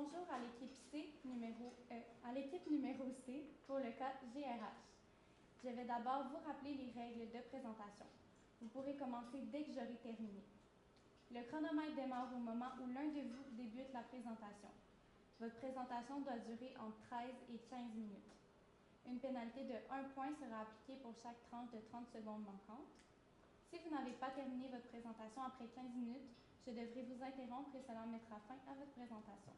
bonjour à l'équipe numéro C pour le cas GRH. Je vais d'abord vous rappeler les règles de présentation. Vous pourrez commencer dès que j'aurai terminé. Le chronomètre démarre au moment où l'un de vous débute la présentation. Votre présentation doit durer entre 13 et 15 minutes. Une pénalité de 1 point sera appliquée pour chaque tranche de 30 secondes manquantes. Si vous n'avez pas terminé votre présentation après 15 minutes, je devrai vous interrompre et cela mettra fin à votre présentation.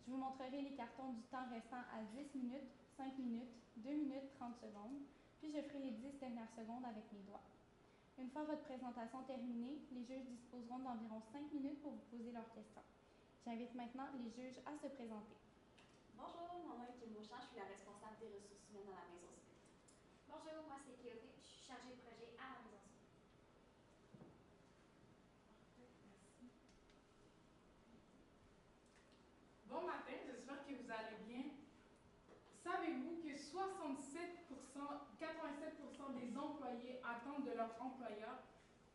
Je vous montrerai les cartons du temps restant à 10 minutes, 5 minutes, 2 minutes 30 secondes, puis je ferai les 10 dernières secondes avec mes doigts. Une fois votre présentation terminée, les juges disposeront d'environ 5 minutes pour vous poser leurs questions. J'invite maintenant les juges à se présenter. Bonjour, mon nom est Kim Beauchamp, je suis la responsable des ressources humaines à la Maison Smith. Bonjour, moi c'est Kéoté, je suis chargée de projet à la Maison Smith. Bon matin, j'espère que vous allez bien. Savez-vous que 87% des employés attendent de leur employeur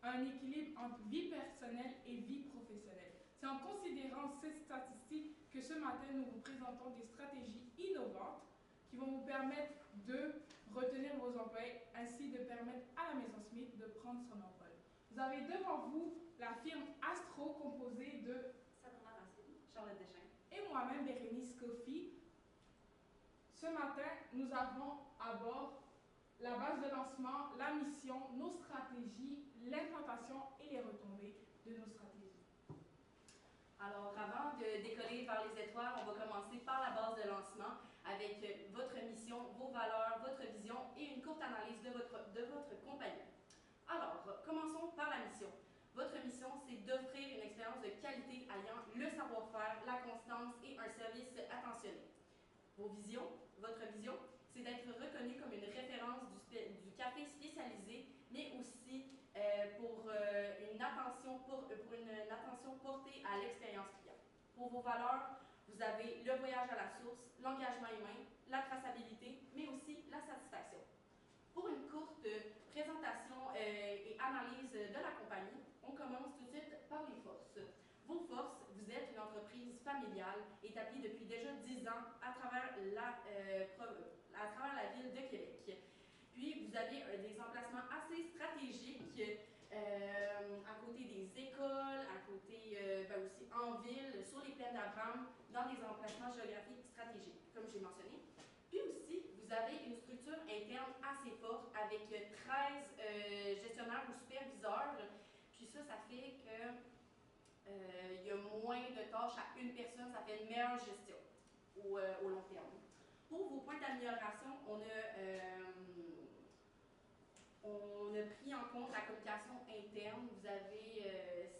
un équilibre entre vie personnelle et vie professionnelle? C'est en considérant cette statistique que ce matin, nous vous présentons des stratégies innovantes qui vont vous permettre de retenir vos employés, ainsi de permettre à la Maison Smith de prendre son envol. Vous avez devant vous la firme Astro, composée de Sabrina Racine, Charlotte Deschênes et moi-même, Bérénice Kofi. Ce matin, nous avons à bord la base de lancement, la mission, nos stratégies, l'implantation et les retombées de nos stratégies. Alors, avant de décoller vers les étoiles, on va commencer par la base de lancement avec votre mission, vos valeurs, votre vision et une courte analyse de votre compagnie. Alors, commençons par la mission. Votre mission, c'est d'offrir une expérience de qualité alliant le savoir-faire, la constance et un service attentionné. Votre vision, c'est d'être reconnu comme une référence du café spécialisé, mais aussi pour une attention portée à l'expérience client. Pour vos valeurs, vous avez le voyage à la source, l'engagement humain, la traçabilité, mais aussi la satisfaction. Pour une courte présentation et analyse de la compagnie, on commence tout de suite par les forces. Vos forces, vous êtes une entreprise familiale établie depuis déjà 10 ans à travers la ville de Québec. Puis, vous avez des emplacements assez stratégiques à côté des écoles, à côté aussi en ville, sur les plaines d'Abraham, dans des emplacements géographiques stratégiques, comme j'ai mentionné. Puis aussi, vous avez une structure interne assez forte avec 13 gestionnaires ou superviseurs. Puis ça fait que il y a moins de tâches à une personne, ça fait une meilleure gestion au long terme. Pour vos points d'amélioration, on a pris en compte la communication interne. Vous avez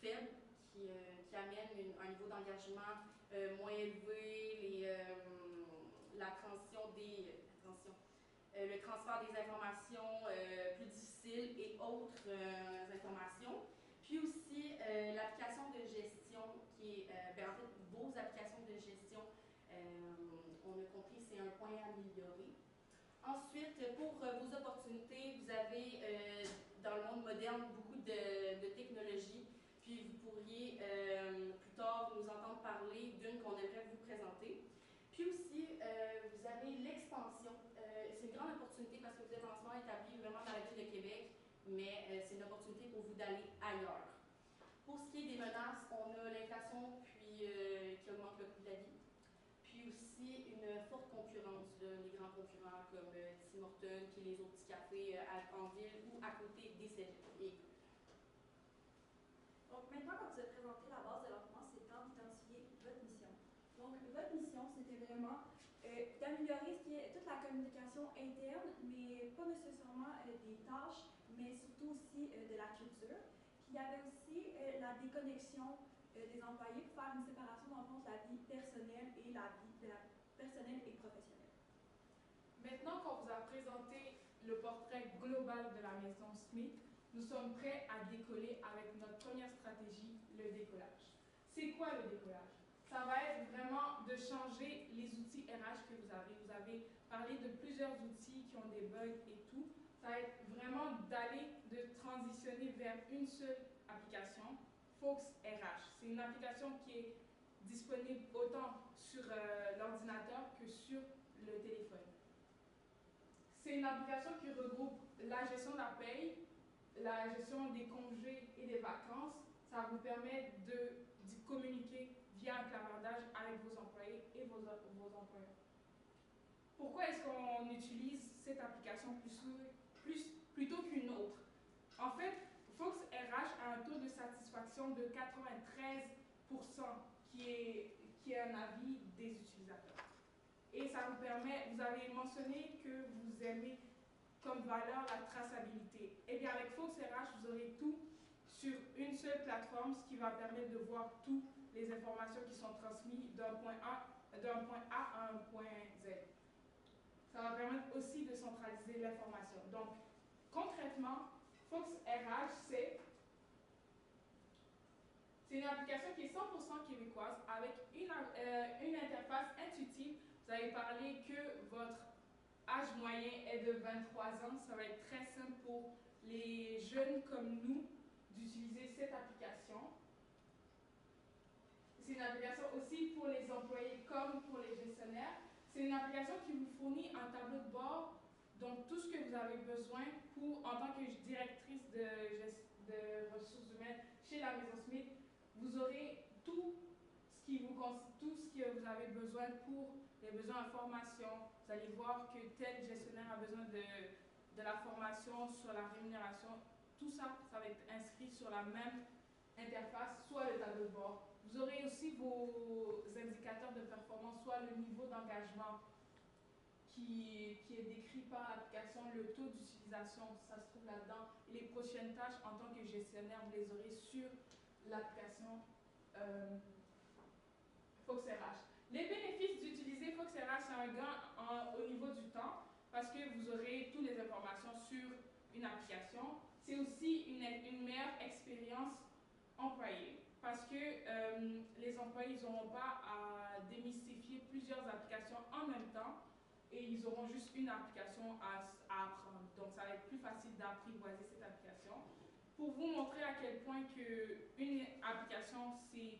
faible qui amène un niveau d'engagement moins élevé, la transition le transfert des informations plus difficiles et autres informations. Puis aussi l'application de gestion qui est, en fait, vos applications de gestion, on a compris, c'est un point à améliorer. Ensuite, pour vos opportunités, vous avez dans le monde moderne beaucoup de technologies. Puis vous pourriez plus tard nous entendre parler d'une qu'on aimerait vous présenter. Puis aussi, vous avez l'expansion. C'est une grande opportunité parce que vous êtes en ce moment établi vraiment dans la ville de Québec, mais c'est une opportunité pour vous d'aller ailleurs. Pour ce qui est des menaces, on a l'inflation qui augmente le coût de la vie. Puis aussi une forte concurrence, les grands concurrents comme Tim Hortons, puis les autres petits cafés en ville ou à côté des cégeps. Donc maintenant, quand vous avez présenté la base de lancement, c'est temps d'identifier votre mission. Donc votre mission, c'était vraiment d'améliorer toute la communication interne, mais pas nécessairement des tâches, mais surtout aussi de la culture. Puis il y avait aussi la déconnexion des employés pour faire une séparation dans la vie personnelle et la vie personnelle et professionnelle. Maintenant qu'on vous a présenté le portrait global de la Maison Smith, nous sommes prêts à décoller avec notre première stratégie, le décollage. C'est quoi le décollage? Ça va être vraiment de changer les outils RH que vous avez. Vous avez parlé de plusieurs outils qui ont des bugs et tout. Ça va être vraiment de transitionner vers une seule application, Fox RH. C'est une application qui est disponible autant sur l'ordinateur que sur le téléphone. C'est une application qui regroupe la gestion de la paye, la gestion des congés et des vacances. Ça vous permet de communiquer via un clavardage avec vos employés et vos employeurs. Pourquoi est-ce qu'on utilise cette application plutôt qu'une autre? En fait, Fox RH a un taux de satisfaction de 93% qui est un avis des utilisateurs. Et ça vous permet, vous avez mentionné que vous aimez comme valeur la traçabilité. Eh bien, avec Fox RH, vous aurez tout sur une seule plateforme, ce qui va permettre de voir toutes les informations qui sont transmises d'un point A à un point Z. Ça va permettre aussi de centraliser l'information. Donc, concrètement, Fox RH, c'est une application qui est 100% québécoise avec une interface intuitive. Vous avez parlé que votre âge moyen est de 23 ans. Ça va être très simple pour les jeunes comme nous d'utiliser cette application. C'est une application aussi pour les employés comme pour les gestionnaires. C'est une application qui vous fournit un tableau de bord, donc tout ce que vous avez besoin pour, en tant que directrice de ressources humaines chez la Maison Smith, vous aurez tout ce que vous avez besoin pour les besoins en formation. Vous allez voir que tel gestionnaire a besoin de la formation sur la rémunération. Tout ça, ça va être inscrit sur la même interface, soit le tableau de bord. Vous aurez aussi vos indicateurs de performance, soit le niveau d'engagement qui est décrit par l'application, le taux d'utilisation, ça se trouve là-dedans. Et les prochaines tâches en tant que gestionnaire, vous les aurez sur l'application Fox RH. Les bénéfices d'utiliser Fox RH, c'est un gain au niveau du temps parce que vous aurez toutes les informations sur une application. C'est aussi une meilleure expérience employée parce que les employés n'auront pas à démystifier plusieurs applications en même temps et ils auront juste une application à apprendre. Donc, ça va être plus facile d'apprivoiser cette application. Pour vous montrer à quel point une application, c'est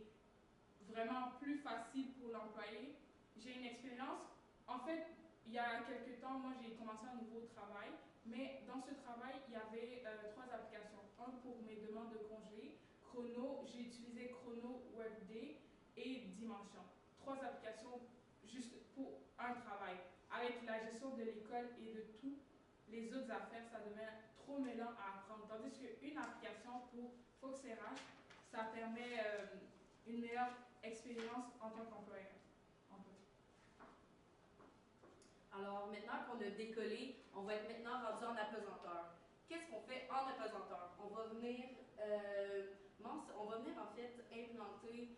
vraiment plus facile pour l'employé, j'ai une expérience. En fait, il y a quelques temps, moi, j'ai commencé un nouveau travail, mais dans ce travail, il y avait 3 applications. Un pour mes demandes de congé, Chrono, j'ai utilisé Chrono, Workday et Dimension. 3 applications juste pour un travail. Avec la gestion de l'école et de toutes les autres affaires, ça devient trop mêlant à apprendre. Tandis qu'une application pour Fox RH, ça permet une meilleure expérience en tant qu'employeur. Alors, maintenant qu'on a décollé, on va être maintenant rendu en apesanteur. Qu'est-ce qu'on fait en apesanteur? On va venir en fait implanter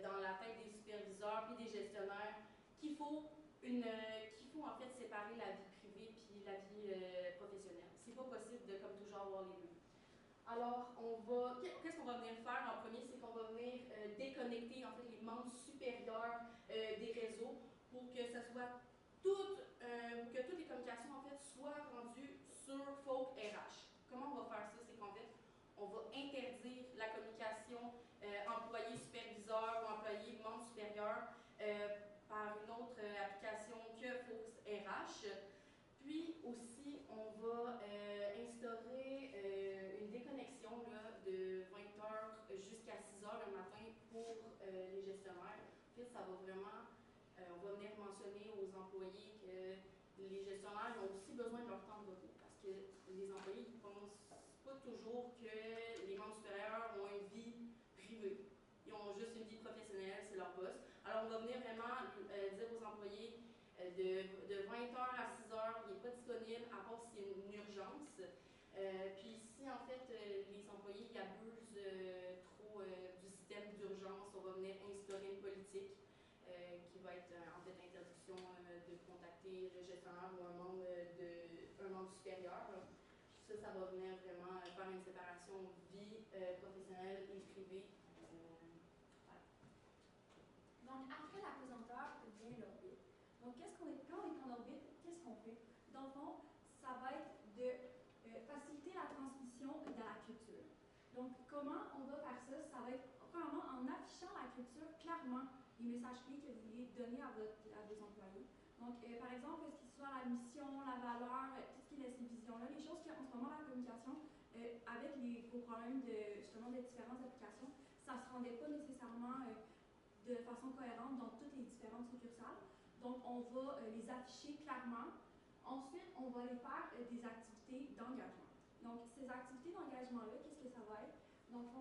dans la tête des superviseurs et des gestionnaires qu'il faut en fait séparer la vie privée puis la vie professionnelle. C'est pas possible de comme toujours avoir les deux. Alors, qu'est-ce qu'on va venir faire en premier? C'est qu'on va venir déconnecter en fait les membres supérieurs des réseaux pour que ça soit que toutes les communications en fait soient rendues sur Fox RH. Comment on va faire ça? C'est qu'en fait, on va interdire la communication employé-superviseur ou employé-membre supérieur par une autre application que Fox RH. Puis aussi, on va instaurer une déconnexion là, de 20h jusqu'à 6h le matin pour les gestionnaires. Puis ça va vraiment, on va venir mentionner aux employés que les gestionnaires ont aussi besoin de leur temps de repos parce que les employés ne pensent pas toujours que les membres supérieurs ont une vie privée. Ils ont juste une vie professionnelle, c'est leur boss. Alors on va venir vraiment dire aux employés de 20h à 6h, il n'est pas disponible, à part si c'est une urgence. Puis si en fait les employés abusent trop du système d'urgence, on va venir instaurer une politique qui va être en fait interdiction de contacter le gestionnaire ou un membre supérieur. Ça va venir vraiment faire une séparation vie professionnelle et privée. Voilà. Donc, après la pesanteur vient l'orbite. Donc, quand on est en orbite, qu'est-ce qu'on fait? Dans le fond, ça va être de faciliter la transmission de la culture. Donc, comment on va faire ça? Ça va être, premièrement, en affichant la culture, clairement, les messages clés que vous voulez donner à vos employés. Donc, par exemple, ce qui soit la mission, la valeur, tout ce qui est ces visions-là, les choses qu'en ce moment, la communication, avec les gros problèmes justement de différentes applications, ça ne se rendait pas nécessairement de façon cohérente dans toutes les différentes succursales. Donc, on va les afficher clairement. Ensuite, on va les faire des activités d'engagement. Donc, ces activités d'engagement-là, qu'est-ce que ça va être? Donc,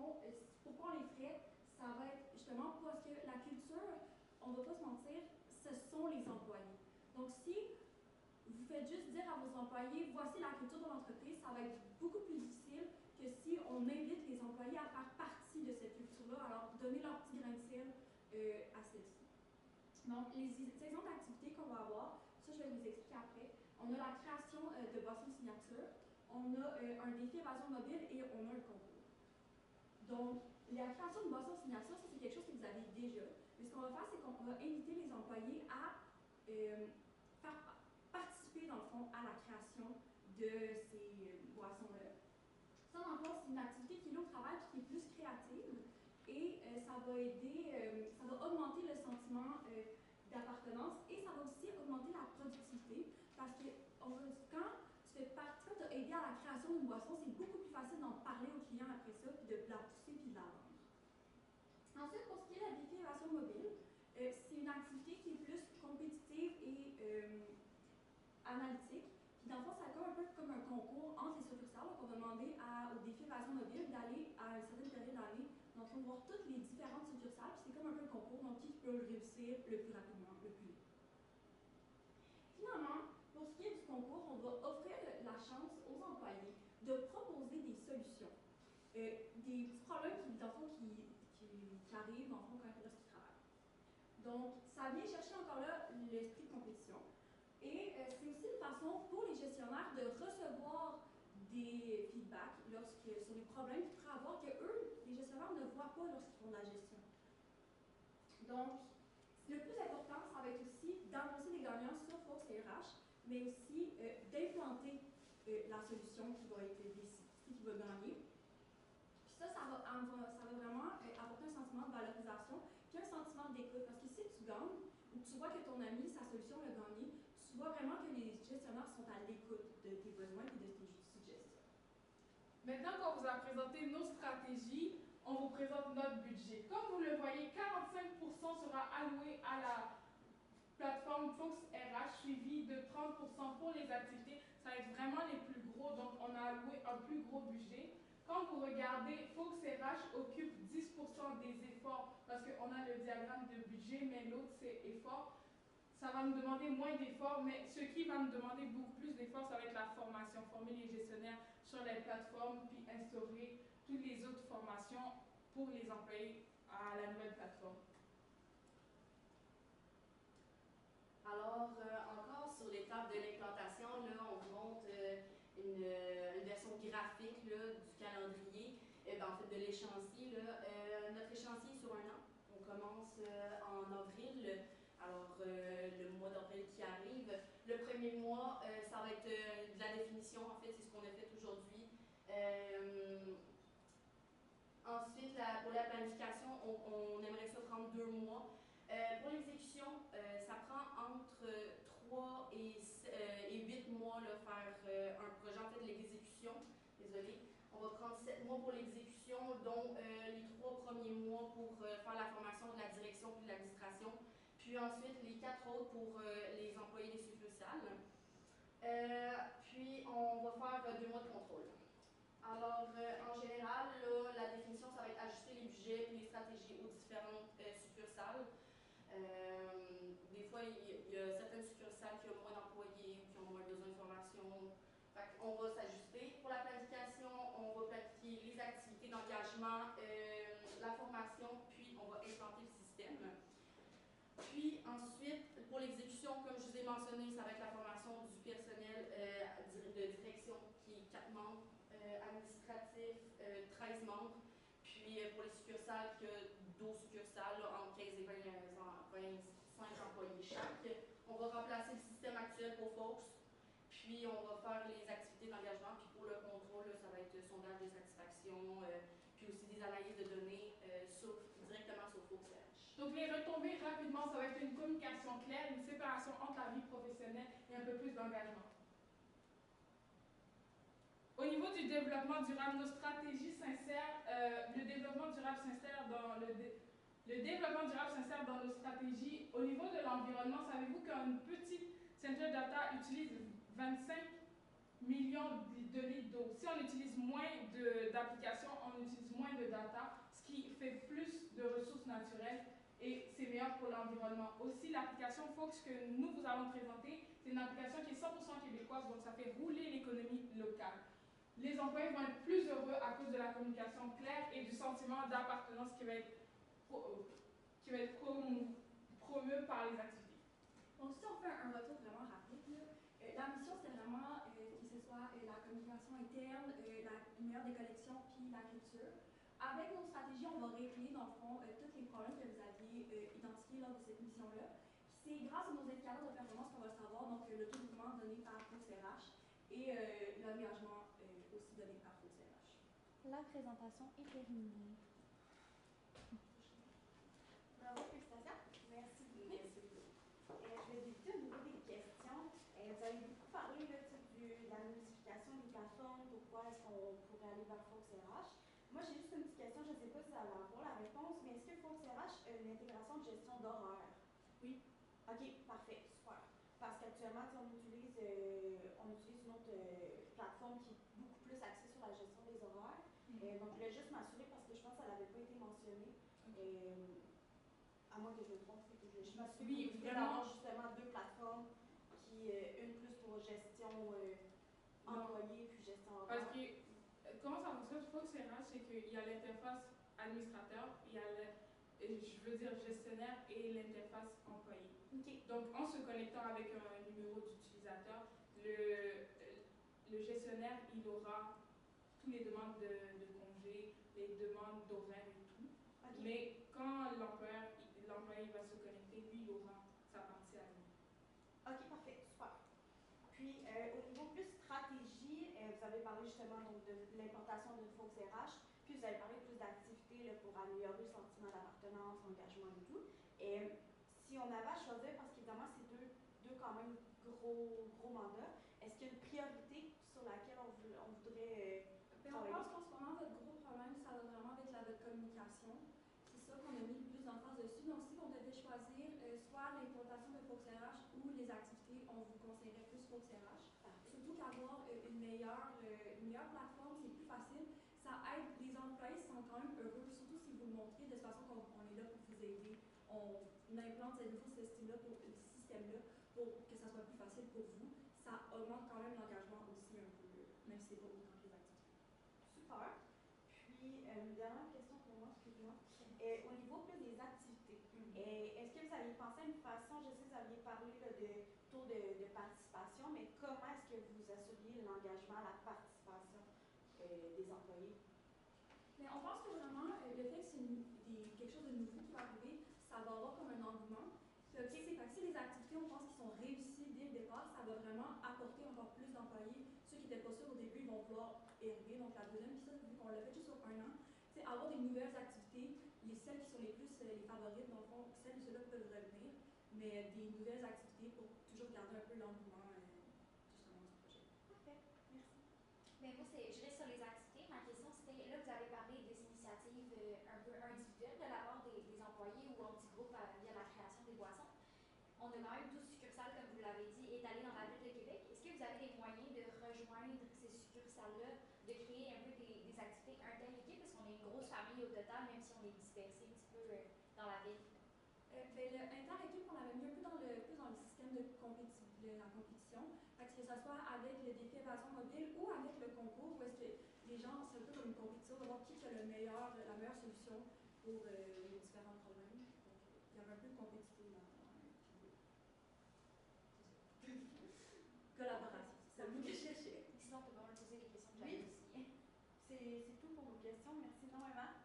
pourquoi on les ferait? Ça va être justement parce que la culture, on ne va pas se mentir, ce sont les employés. Donc, si vous faites juste dire à vos employés, voici la culture de l'entreprise, ça va être beaucoup plus difficile que si on invite les employés à faire partie de cette culture-là, alors donner leur petit grain de sel à celle-ci. Donc, les exemples d'activités qu'on va avoir, ça je vais vous expliquer après. On a la création de boissons signature, on a un défi évasion mobile et on a un concours. Donc, la création de boissons signature, ça c'est quelque chose que vous avez déjà. Mais ce qu'on va faire, c'est qu'on va inviter les employés à faire participer, dans le fond, à la création de ces boissons-là. Ça, dans le fond, c'est une activité qui est au travail qui est plus créative et ça va aider, ça va augmenter le sentiment d'appartenance et ça va aussi augmenter la productivité parce que quand tu as aidé à la création d'une boisson, c'est beaucoup plus facile d'en parler aux clients après ça, puis de la pousser puis de la vendre. Ensuite, pour ce qui est de la définition mobile, c'est une activité qui est plus compétitive et analytique. Puis dans le fond, ça va un peu comme un concours entre les succursales. Donc, on va demander au défi évasion mobile d'aller à une certaine période de l'année. Donc, on va voir toutes les différentes succursales. Puis c'est comme un peu un concours. Donc, qui peut le réussir le plus rapidement, le plus vite. Finalement, pour ce qui est du concours, on va offrir la chance aux employés de proposer des solutions. Des petits problèmes qui, dans le fond, qui arrivent dans le fond, lorsqu'ils travaillent. Donc, ça vient chercher encore là l'esprit de compétition. Et c'est aussi une façon pour les gestionnaires de recevoir des feedbacks sur les problèmes qu'ils pourraient avoir que eux, les gestionnaires, ne voient pas lorsqu'ils font de la gestion. Donc, le plus important, ça va être aussi d'annoncer les gagnants sur Fox RH, mais aussi d'implanter la solution qui va être décidée, qui va gagner. Puis ça va vraiment apporter un sentiment de valorisation, puis un sentiment d'écoute. Parce que si tu gagnes, ou que tu vois que ton ami, sa solution l'a gagné, tu vois vraiment que les gestionnaires sont à l'écoute de tes besoins et de tes suggestions. Maintenant qu'on vous a présenté nos stratégies, on vous présente notre budget. Comme vous le voyez, 45% sera alloué à la plateforme Fox RH, suivi de 30% pour les activités. Ça va être vraiment les plus gros, donc on a alloué un plus gros budget. Quand vous regardez, Fox RH occupe 10% des efforts, parce qu'on a le diagramme de budget, mais l'autre c'est effort. Ça va nous demander moins d'efforts, mais ce qui va nous demander beaucoup plus d'efforts, ça va être la formation, former les gestionnaires sur les plateformes, puis instaurer toutes les autres formations pour les employés à la nouvelle plateforme. Alors, encore sur l'étape de l'implantation, là, on vous montre une version graphique là, du calendrier, en fait de l'échéancier. Notre échéancier est sur un an. On commence en avril. Alors, le mois d'avril qui arrive. Le premier mois, ça va être de la définition, en fait, c'est ce qu'on a fait aujourd'hui. Ensuite, pour la planification, on aimerait ça prendre 2 mois. Pour l'exécution, ça prend entre 3 et 8 mois là, faire un projet, en fait, de l'exécution. Désolée. On va prendre 7 mois pour l'exécution, dont les 3 premiers mois pour faire la formation de la direction puis de l'administration. Puis ensuite, les 4 autres pour les employés des succursales. Puis, on va faire 2 mois de contrôle. Alors, en général, là, la définition, ça va être ajuster les budgets et les stratégies aux différentes succursales. Des fois, il y a certaines succursales qui ont moins d'employés ou qui ont moins besoin de formation. Fait on va s'ajuster. Pour la planification, on va planifier les activités d'engagement, la formation, puis on va implanter le système. Puis ensuite, pour l'exécution, comme je vous ai mentionné, ça va être la formation du personnel de direction qui est 4 membres, administratif 13 membres, puis pour les succursales, qui a 12 succursales, là, entre 15 et 25 employés chaque. On va remplacer le système actuel pour Fox, puis on va faire les activités d'engagement, puis pour le contrôle, là, ça va être sondage de satisfaction, puis aussi des analyses de données directement sur Fox RH. Donc les retombées, rapidement, ça va être une communication claire, une séparation entre la vie professionnelle et un peu plus d'engagement. Au niveau du développement durable, nos stratégies s'insèrent, le développement durable s'insère dans le développement durable s'insère dans nos stratégies. Au niveau de l'environnement, savez-vous qu'une petite Center Data utilise 25 millions de litres d'eau? Si on utilise moins d'applications, on utilise moins de data, ce qui fait plus de ressources naturelles et c'est meilleur pour l'environnement. Aussi, l'application Fox que nous vous avons présentée, c'est une application qui est 100% québécoise, donc ça fait rouler l'économie locale. Les employés vont être plus heureux à cause de la communication claire et du sentiment d'appartenance qui va être promu par les activités. Donc, si on fait un retour vraiment rapide, la mission, c'est vraiment que ce soit la communication interne, une meilleure déconnexion, puis la culture. Avec nos stratégies, on va régler, dans le fond, tous les problèmes que vous aviez identifiés lors de cette mission-là. C'est grâce à nos indicateurs de performance qu'on va le savoir, donc le taux de mouvement donné par FoxRH et l'engagement aussi donné par FoxRH. La présentation est terminée. Bravo, félicitations. Merci beaucoup. Merci beaucoup. Je vais débuter au niveau des questions. Vous avez beaucoup parlé là, de la notification des plateformes, pourquoi est-ce qu'on pourrait aller vers FoxRH. Moi, j'ai juste une petite question, je ne sais pas si vous allez avoir la réponse, mais est-ce que FoxRH a une intégration de gestion d'horaire? Oui. OK, parfait, super. Parce qu'actuellement, on utilise une autre plateforme qui est beaucoup plus axée sur la gestion des horaires. Donc, je voulais juste m'assurer parce que je pense que ça n'avait pas été mentionné. À moins que je me trompe, c'est que je m'assure Oui, qu'il vraiment. avoir justement deux plateformes, qui, une plus pour gestion employée puis gestion horaire. Parce que comment ça fonctionne, FoxRH, c'est qu'il y a l'interface administrateur, il y a gestionnaire et l'interface employé. Okay. Donc, en se connectant avec un numéro d'utilisateur, le gestionnaire, il aura toutes les demandes de congés, les demandes d'horaire et tout. Okay. Mais quand l'employé va se connecter, lui, il aura sa partie à lui. OK, parfait, super. Puis, au niveau plus stratégie, vous avez parlé justement donc, de l'importation de FoxRH, puis vous avez parlé plus d'activités pour améliorer le sentiment d'appartenance, engagement et tout. Et si on avait à choisir, parce qu'évidemment, c'est deux quand même gros mandats, est-ce qu'il y a une priorité sur laquelle on voudrait On pense qu'en ce moment, votre gros problème, ça va vraiment avec votre communication. C'est ça qu'on a mis le plus d'emphase dessus. Donc, si on devait choisir soit l'implantation de FoxRH ou les activités, on vous conseillerait plus FoxRH. Surtout qu'avoir une meilleure plateforme, c'est plus facile. Ça aide, les employés se sentent quand même heureux, surtout si vous le montrez de toute façon qu'on est là pour vous aider. On implante ce nouveau système-là pour que ça soit plus facile pour vous. Ça augmente quand même l'engagement aussi un peu, même si c'est pas autant que les activités. Super. Puis, une dernière question pour moi, excusez-moi. Au niveau plus des activités, est-ce que vous aviez pensé à une façon, je sais que vous aviez parlé là, de taux de participation, mais comment est-ce que vous assuriez l'engagement, la participation des employés? Mais on pense que vraiment, le fait que c'est quelque chose de nouveau qui va arriver, ça va avoir comme un engouement. Si les activités, on pense qu'ils sont réussies dès le départ, ça va vraiment apporter encore plus d'employés. Ceux qui n'étaient pas sûrs au début, ils vont vouloir arriver. Donc la deuxième, puis ça, vu qu'on l'a fait juste sur un an, c'est avoir des nouvelles activités, celles qui sont les plus les favorites, dans le fond, celles-là peuvent revenir, mais des nouvelles activités pour toujours garder un peu l'engouement justement du projet. Parfait, merci. Bien, moi, je reste sur les activités. Ma question, c'était, là, vous avez parlé des initiatives un peu individuelles de la part des employés ou en petits groupes via la création des boissons. On a quand même 12 succursales, comme vous l'avez dit, étalées dans la ville de Québec. Est-ce que vous avez des moyens de rejoindre ces succursales-là, de créer un peu des activités interliées, parce qu'on est une grosse famille au total, même si on est dispersé un petit peu dans la ville? Le inter-équipe, on l'avait mis un peu plus dans le système de la compétition. Fait que ça soit avec le défi évasion mobile ou avec le concours, où est-ce que les gens, c'est un peu comme une compétition, de voir qui a la meilleure solution pour les différents problèmes. Donc, il y avait un peu de compétition dans collaboration, c'est ça le mot que je cherchais. Sinon, on peut vraiment poser des questions que Oui. j'avais aussi. C'est tout pour vos questions. Merci énormément.